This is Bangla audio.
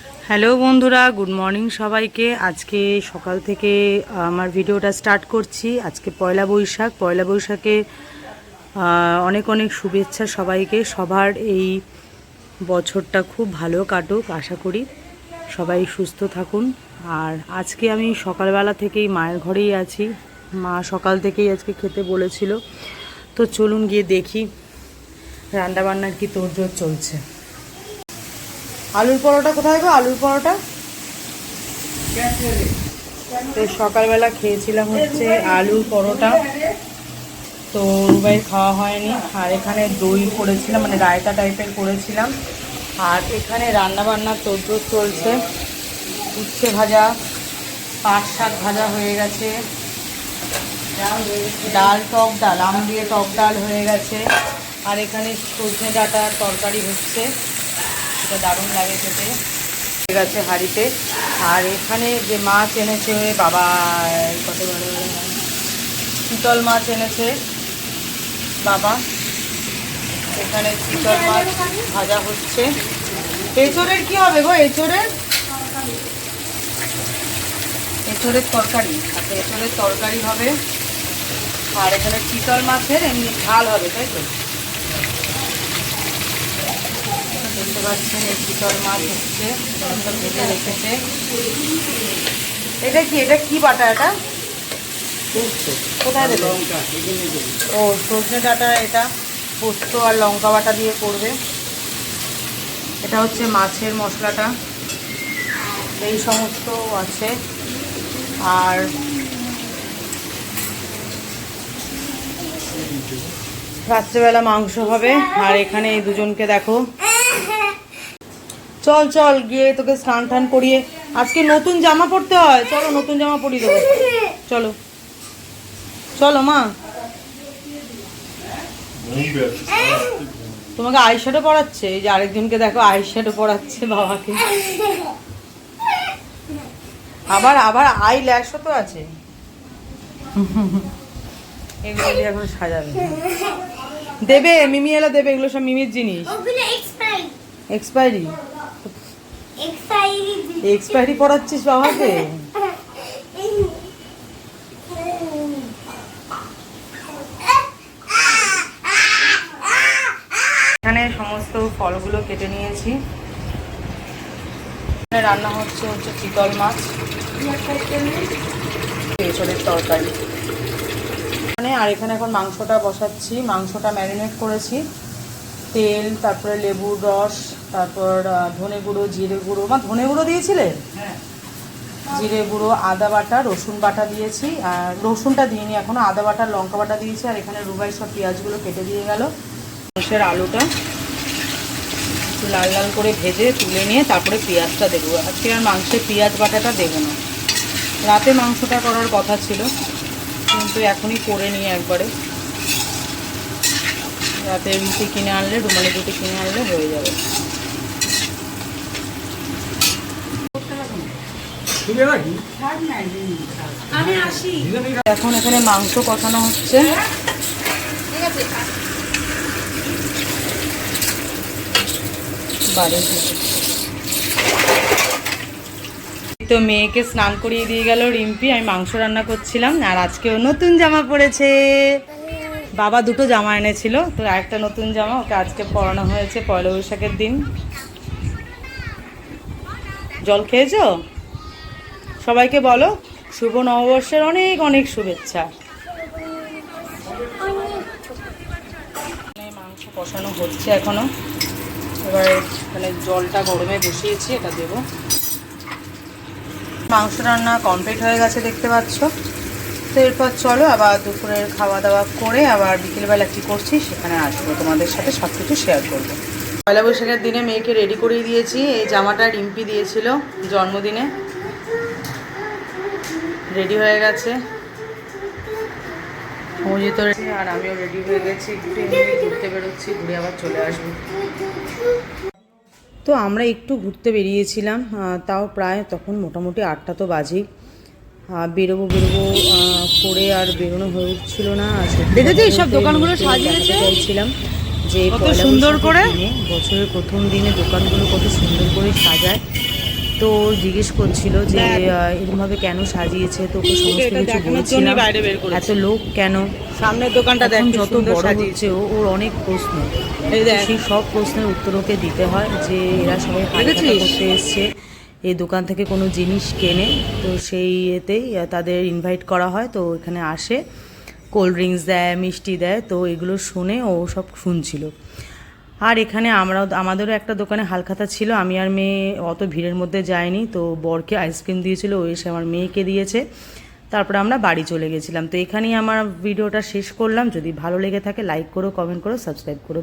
হ্যালো বন্ধুরা, গুড মর্নিং সবাইকে। আজকে সকাল থেকে আমার ভিডিওটা স্টার্ট করছি। আজকে পয়লা বৈশাখ। পয়লা বৈশাখে অনেক অনেক শুভেচ্ছা সবাইকে। সবার এই বছরটা খুব ভালো কাটুক আশা করি, সবাই সুস্থ থাকুন। আর আজকে আমি সকালবেলা থেকেই মায়ের ঘরেই আছি। মা সকাল থেকেই আজকে খেতে বলেছিল, তো চলুন গিয়ে দেখি রান্নাবান্নার কি তোড়জোড় চলছে। আলুর পরোটা কোথায় গো? আলুর পরোটা তো সকালবেলা খেয়েছিলাম হচ্ছে আলুর পরোটা, তো রুবাইয়ের খাওয়া হয়নি। আর এখানে দই করেছিলাম, মানে রায়তা টাইপের করেছিলাম। আর এখানে রান্নাবান্নার তোড়জোড় চলছে। উচ্ছে ভাজা, পাট শাক ভাজা হয়ে গেছে, ডাল, টক ডাল, আম দিয়ে টক ডাল হয়ে গেছে। আর এখানে সজনে ডাঁটার তরকারি হচ্ছে, এটা দারুণ লাগে খেতে, ঠিক আছে হাঁড়িতে। আর এখানে যে মাছ এনেছে বাবা, কত বড় চিতল মাছ এনেছে বাবা। এখানে চিতল মাছ ভাজা হচ্ছে। এঁচোড়ের কি হবে গো? এঁচোড়ের তরকারি। আচ্ছা, এঁচোড়ের তরকারি হবে। আর এখানে চিতল মাছের এমনি ঝাল হবে, তাই তো? দেখতে পাচ্ছেন এই চিতল মাছ হচ্ছে, সব ভেজে রেখেছে। এটা কি বাটা? এটা কোথায় দেবে? ও, সজনে ডাঁটা। এটা পোস্ত আর লঙ্কা বাটা দিয়ে করবে। এটা হচ্ছে মাছের মশলাটা, এই সমস্ত আছে। আর রাত্রেবেলা মাংস হবে। আর এখানে এই দুজনকে দেখো, চল চল গিয়ে তোকে স্নান টান করিয়ে, আজকে নতুন জামা পরতে হয়, চলো নতুন জামা পরিয়ে দেবো, চলো চলো মা। তোমাকে আইশ্যাডো পরাচ্ছে, এই যে আরেকজনকে দেখো আইশ্যাডো পরাচ্ছে বাবাকে। আবার আবার আই ল্যাশও তো আছে, এগুলো দিয়ে এখন সাজাবে। দেবে, মিমি এলো দেবে, এগুলো সব মিমির জিনিস। এক্সপায়ারি পড়াচ্ছিস বাবাকে? এখানে সমস্ত ফলগুলো কেটে নিয়েছি। এখানে রান্না হচ্ছে চিতল মাছ, এঁচোড়ের তরকারি। আর এখানে এখন মাংসটা বসাচ্ছি। মাংসটা ম্যারিনেট করেছি, তেল, তারপরে লেবুর রস, তারপর ধনে গুঁড়ো, জিরে গুঁড়ো। মা ধনে গুঁড়ো দিয়েছিলে? জিরে গুঁড়ো, আদা বাটা, রসুন বাটা দিয়েছি। আর রসুনটা দিইনি এখনো, আদা বাটা, লঙ্কা বাটা দিয়েছি। আর এখানে রুবাই সব পেঁয়াজগুলো কেটে দিয়ে গেল। মাংসের আলুটা একটু লাল লাল করে ভেজে তুলে নিয়ে তারপরে পেঁয়াজটা দেবো। আজকে আর মাংসে পেঁয়াজ বাটাটা দেবো না। রাতে মাংসটা করার কথা ছিল, কিন্তু এখনই করে নিয়ে একবারে। রাতে রুটি কিনে আনলে, রুমালি রুটি কিনে আনলে হয়ে যাবে। এখন এখানে মাংস কষানো হচ্ছে। তো মেয়েকে স্নান করিয়ে দিয়ে গেল রিম্পি। আমি মাংস রান্না করছিলাম। আর আজকেও নতুন জামা পরেছে বাবা, দুটো জামা এনেছিল, তো একটা নতুন জামা ওকে আজকে পরানো হয়েছে পয়লা বৈশাখের দিন। জল খেয়েছো? সবাইকে বলো শুভ নববর্ষের অনেক অনেক শুভেচ্ছা। মাংস কষানো হচ্ছে এখনো। এবার মানে জলটা গরমে বসিয়েছি, এটা দেবো। মাংস রান্না কমপ্লিট হয়ে গেছে দেখতে পাচ্ছ। তো এরপর চলো আবার দুপুরের খাওয়া দাওয়া করে আবার বিকেলবেলা কী করছি সেখানে আসবো, তোমাদের সাথে সব কিছু শেয়ার করবো। পয়লা বৈশাখের দিনে মেয়েকে রেডি করিয়ে দিয়েছি। এই জামাটা রিম্পি দিয়েছিল জন্মদিনে, রেডি হয়ে গেছে। অজিত রেডি, আর আমিও রেডি হয়ে গেছি। একটু এমনি ঘুরতে বেরোচ্ছি, ঘুরে আবার চলে আসবো। তো আমরা একটু ঘুরতে বেরিয়েছিলাম, তাও প্রায় তখন মোটামুটি 8টা তো বাজেই। বেরোবো করে আর বেরোনো হয়ে উঠছিল না। দেখেছি সব দোকানগুলো সাজিয়েছে, চাইছিলাম যে কত সুন্দর করে বছরের প্রথম দিনে দোকানগুলো কত সুন্দর করে সাজায়। তো জিজ্ঞেস করছিল যে এরকমভাবে কেন সাজিয়েছে, তো ওকে সমস্ত কিছু বলছিলাম, এত লোক কেন, সামনের দোকানটা এখন যত বড় হচ্ছে ওর অনেক প্রশ্ন, সেই সব প্রশ্নের উত্তর ওকে দিতে হয় যে এরা সবাই হালখাতা করতে এসছে, এই দোকান থেকে কোনো জিনিস কেনে, তো সেই এতেই তাদের ইনভাইট করা হয়, তো এখানে আসে, কোল্ড ড্রিঙ্কস দেয়, মিষ্টি দেয়, তো এগুলো শুনে ও সব শুনছিল। আর এখানে আমাদেরও একটা দোকানে হালখাতা ছিল, আমি আর মেয়ে অত ভিড়ের মধ্যে যাইনি, তো বরকে আইসক্রিম দিয়েছিল, ও এসে আমার মেয়েকে দিয়েছে, তারপরে আমরা বাড়ি চলে গেছিলাম। তো এখানেই আমার ভিডিওটা শেষ করলাম। যদি ভালো লেগে থাকে লাইক করো, কমেন্ট করো, সাবস্ক্রাইব করো।